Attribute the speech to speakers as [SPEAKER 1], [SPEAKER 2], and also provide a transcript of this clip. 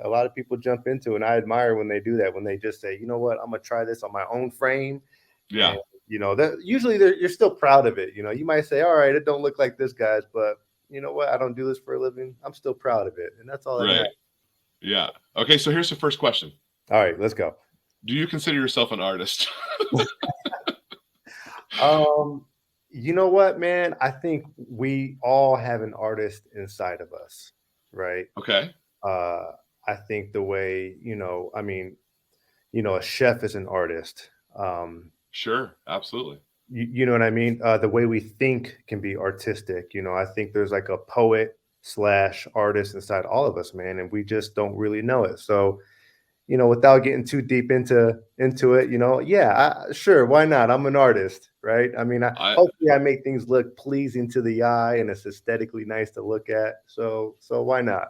[SPEAKER 1] A lot of people jump into it, and I admire when they do that, when they just say, you know what, I'm gonna try this on my own frame. And
[SPEAKER 2] Yeah.
[SPEAKER 1] that usually you're still proud of it. You might say, all right, it don't look like this guy's, but you know what? I don't do this for a living. I'm still proud of it. And that's all that
[SPEAKER 2] Right.
[SPEAKER 1] matters.
[SPEAKER 2] Yeah. Okay. So here's the first question.
[SPEAKER 1] All right, let's go.
[SPEAKER 2] Do you consider yourself an artist?
[SPEAKER 1] Um, you know what, man? I think we all have an artist inside of us, right?
[SPEAKER 2] Okay.
[SPEAKER 1] Uh, I think the way, I mean, a chef is an artist.
[SPEAKER 2] Sure. Absolutely.
[SPEAKER 1] You know what I mean? The way we think can be artistic. I think there's like a poet slash artist inside all of us, man, and we just don't really know it. So, without getting too deep into it, yeah, sure, why not? I'm an artist, right? I mean,
[SPEAKER 2] I
[SPEAKER 1] hopefully I make things look pleasing to the eye and it's aesthetically nice to look at. So why not?